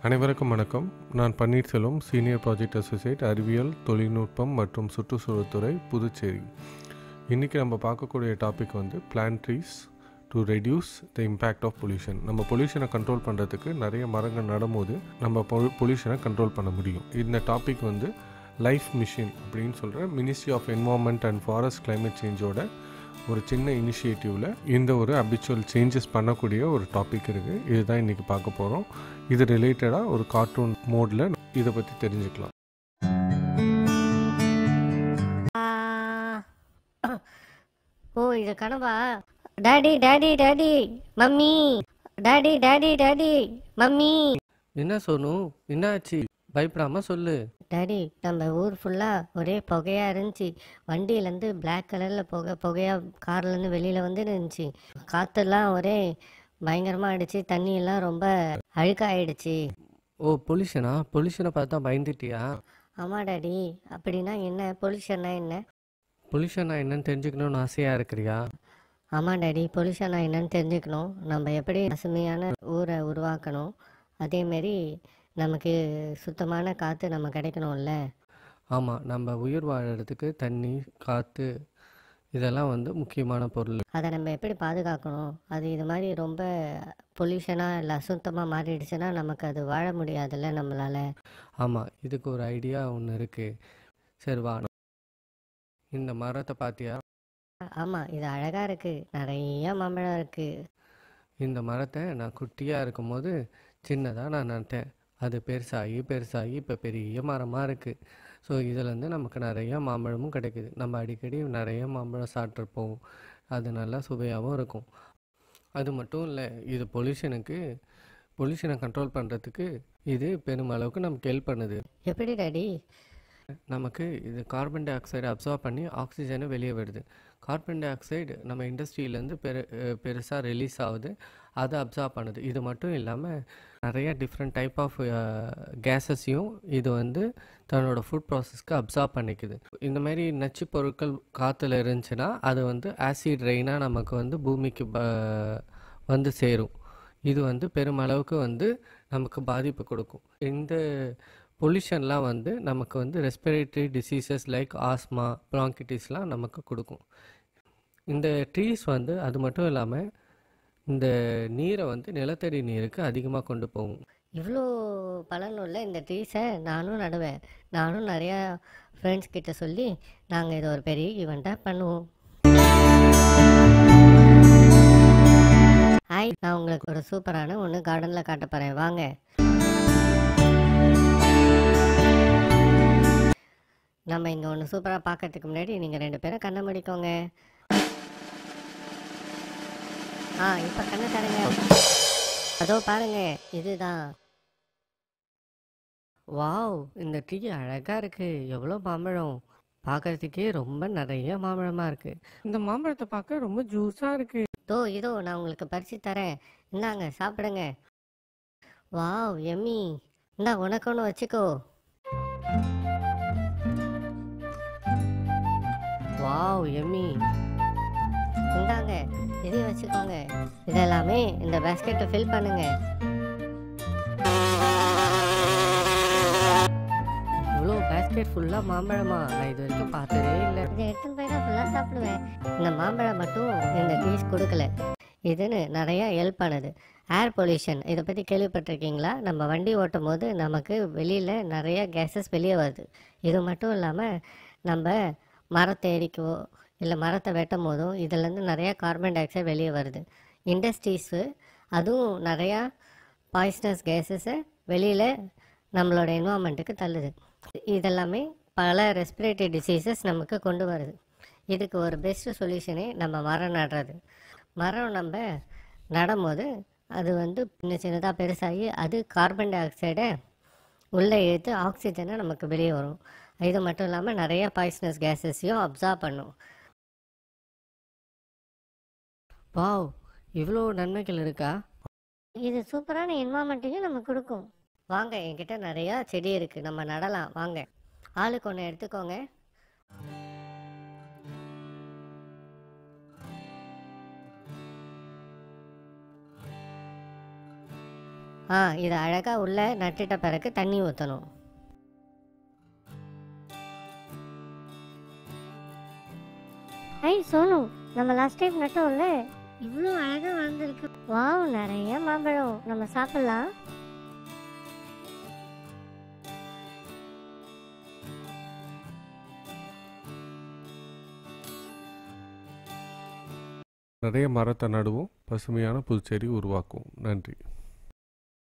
அனைவருக்கும் வணக்கம். நான் பன்னீர்செல்வம், சீனியர் ப்ராஜெக்ட் அசோசியேட், அறிவியல் தொழில்நுட்பம் மற்றும் சுற்றுச்சூழல் துறை, புதுச்சேரி. இன்றைக்கி நம்ம பார்க்கக்கூடிய topic plant trees to reduce the impact of pollution. நம்ம பொல்யூஷனை கண்ட்ரோல் பண்ணுறதுக்கு நிறைய மரங்கள் நடும்போது நம்ம பொல்யூஷனை கண்ட்ரோல் பண்ண முடியும். இந்த டாபிக் லைஃப் மிஷன் அப்படின்னு சொல்கிற ministry of environment and forest climate சேஞ்சோட ஒரு சின்ன இனிஷியேட்டிவில் இந்த ஒரு ஹபிச்சுவல் சேஞ்சஸ் பண்ணக்கூடிய ஒரு டாபிக் இருக்குது. இதுதான் இன்றைக்கி பார்க்க போகிறோம். இது ரிலேட்டடாக ஒரு கார்ட்டூன் மோடில் இதை பற்றி தெரிஞ்சுக்கலாம். ஓ, இது கனவா? Daddy daddy daddy mummy, daddy daddy daddy mummy. என்ன சோனு, என்னாச்சு? பயப்படாம சொல்லு. டாடி, நம்ம ஊர் ஃபுல்லாக ஒரே புகையாக இருந்துச்சு. வண்டியிலேருந்து பிளாக் கலரில் புகையாக கார்லேருந்து வெளியில் இருந்துச்சு. காற்றுலாம் ஒரே பயங்கரமாக ஆயிடுச்சு. தண்ணியெல்லாம் ரொம்ப அழுக்காயிடுச்சு. ஓ, பொல்யூஷனை பார்த்தா பயந்துட்டியா? ஆமாம் டாடி. அப்படின்னா என்ன? பொல்யூஷன்னா என்ன? பொல்யூஷனா என்னன்னு தெரிஞ்சுக்கணும்னு ஆசையாக இருக்கிறியா? ஆமாம் டாடி, பொல்யூஷனா என்னன்னு தெரிஞ்சுக்கணும். நம்ம எப்படி பசுமையான ஊரை உருவாக்கணும், அதேமாரி நமக்கு சுத்தமான காற்று நம்ம கிடைக்கணும்ல. ஆமாம், நம்ம உயிர் வாழறதுக்கு தண்ணி, காற்று இதெல்லாம் முக்கியமான பொருள். அதை நம்ம எப்படி பாதுகாக்கணும்? அது இது மாதிரி ரொம்ப பொல்யூஷனாக இல்லை அசுத்தமாக மாறிடுச்சுன்னா நமக்கு அது வாழ முடியாதுல்ல நம்மளால். ஆமாம், இதுக்கு ஒரு ஐடியா ஒன்று இருக்குது. சரி வா, இந்த மரத்தை பார்த்தியா? ஆமாம், இது அழகாக இருக்குது. நிறைய மாம்பழம் இருக்குது. இந்த மரத்தை நான் குட்டியாக இருக்கும்போது சின்னதாக நான் நட்டேன். அது பெருசாகி இப்போ பெரிய மரமாக இருக்குது. ஸோ இதிலேருந்து நமக்கு நிறைய மாம்பழமும் கிடைக்குது. நம்ம அடிக்கடி நிறைய மாம்பழம் சாப்பிட்ருப்போம். அது நல்லா சுவையாகவும் இருக்கும். அது மட்டும் இல்லை, இது பொல்யூஷனை கண்ட்ரோல் பண்ணுறதுக்கு இது பெருமளவுக்கு நமக்கு ஹெல்ப் பண்ணுது. எப்படி டாடி? நமக்கு இது கார்பன் டை ஆக்சைடை அப்சார்ப் பண்ணி ஆக்சிஜனை வெளியே விடுது. கார்பன் டை ஆக்சைடு நம்ம இண்டஸ்ட்ரியிலேருந்து பெருசாக ரிலீஸ் ஆகுது. அதை அப்சார்ப் பண்ணுது. இது மட்டும் இல்லாமல் நிறைய டிஃப்ரெண்ட் டைப் ஆஃப் கேஸஸையும் இது தன்னோட ஃபுட் ப்ராசஸ்க்கு அப்சார்ப் பண்ணிக்குது. இந்த மாதிரி நச்சு பொருட்கள் காற்றுல இருந்துச்சுன்னா அது ஆசிட் ரெயினாக நமக்கு பூமிக்கு சேரும். இது பெருமளவுக்கு நமக்கு பாதிப்பு கொடுக்கும். இந்த பொல்யூஷன்லாம் நமக்கு ரெஸ்பிரேட்டரி டிசீசஸ் லைக் ஆஸ்மா, ப்ராங்கிட்டிஸ்லாம் நமக்கு கொடுக்கும். இந்த ட்ரீஸ் அது மட்டும் இல்லாமல் இந்த நீரை நிலத்தடி நீருக்கு அதிகமாக கொண்டு போகும். இவ்வளோ பலனுள்ள இந்த ட்ரீஸை நானும் நடுவேன். நானும் நிறையா ஃப்ரெண்ட்ஸ் கிட்ட சொல்லி நாங்கள் இதை ஒரு பெரிய ஈவெண்ட்டாக பண்ணுவோம். ஹாய், நான் உங்களுக்கு ஒரு சூப்பரான ஒன்று கார்டனில் காட்ட போகிறேன். வாங்க. நம்ம இங்கே ஒன்று சூப்பராக பார்க்கறதுக்கு முன்னாடி நீங்கள் 2 பேரும் கண்ணை முடிக்கோங்க. இப்போ கண்ணை தருங்க. அதோ பாருங்க, இதுதான். வாவ், இந்த டீ அழகாக இருக்குது. எவ்வளோ மாம்பழம்! பார்க்கறதுக்கே ரொம்ப நிறைய மாம்பழமாக இருக்குது. இந்த மாம்பழத்தை பார்க்க ரொம்ப ஜூஸாக இருக்குது. இதோ நான் உங்களுக்கு பறித்து தரேன். இந்தாங்க, சாப்பிடுங்க. Wow, Emmy. இந்தா, உனக்கு ஒன்று வச்சுக்கோ. Wow, Emmy. இந்தாங்க, இதையும் வச்சுக்கோங்க. இதெல்லாமே இந்த பேஸ்கெட்டை ஃபில் பண்ணுங்க. இவ்வளோ பேஸ்கெட் ஃபுல்லாக மாம்பழமா? நான் இது வரைக்கும் பார்த்ததே இல்லை. இதை எடுத்துன்னு போய் தான் ஃபுல்லாக சாப்பிடுவேன். இந்த மாம்பழம் மட்டும் இந்த ட்ரீஸ் கொடுக்கல, இதுன்னு நிறையா ஹெல்ப் பண்ணுது. ஏர் பொல்யூஷன் இதை பற்றி கேள்விப்பட்டிருக்கீங்களா? நம்ம வண்டி ஓட்டும் போது நமக்கு வெளியில் நிறைய கேஸஸ் வெளியே வருது. இது மட்டும் இல்லாமல் நம்ம மரத்தை எரிக்கவோ இல்லை மரத்தை வெட்டும் போதும் இதிலேருந்து நிறையா கார்பன் டை ஆக்சைடு வெளியே வருது. இண்டஸ்ட்ரீஸு அதுவும் நிறையா பாய்ஸ்னஸ் கேஸஸை வெளியில் நம்மளோட என்வாமெண்ட்டுக்கு தள்ளுது. இதெல்லாமே பல ரெஸ்பிரேட்டரி டிசீசஸ் நமக்கு கொண்டு வருது. இதுக்கு ஒரு பெஸ்ட்டு சொல்யூஷனே நம்ம மரம் நடுறது. மரம் நம்ம நடும்போது அது சின்ன சின்னதாக பெருசாகி அது கார்பன் டை ஆக்சைடை உள்ளே இழுத்து ஆக்சிஜனை நமக்கு வெளியே வரும். இது மட்டும் இல்லாமல் நிறைய பாய்ஸ்னஸ் கேஸஸையும் அப்சார்ப் பண்ணும். வாவ், இவ்வளோ நன்மைகள் இருக்கா? இது சூப்பரான என்வாமெண்ட்டையும் நம்ம கொடுக்கும். வாங்க, என்கிட்ட நிறையா செடி இருக்குது, நம்ம நடலாம். வாங்க, ஆளுக்கு ஒன்று எடுத்துக்கோங்க. இதை அழகாக உள்ளே நட்டுட்ட பிறகு தண்ணி ஊற்றணும். சோனு, நம்ம லாஸ்ட் டைம் நட்டோம்ல, இவ்வளோ அழகாக வளர்ந்துருக்கு. வாவ், நிறைய மாம்பழம். நம்ம சாப்பிடலாம். நிறைய மரத்தை நடுவோம், பசுமையான புதுச்சேரி உருவாக்குவோம். நன்றி.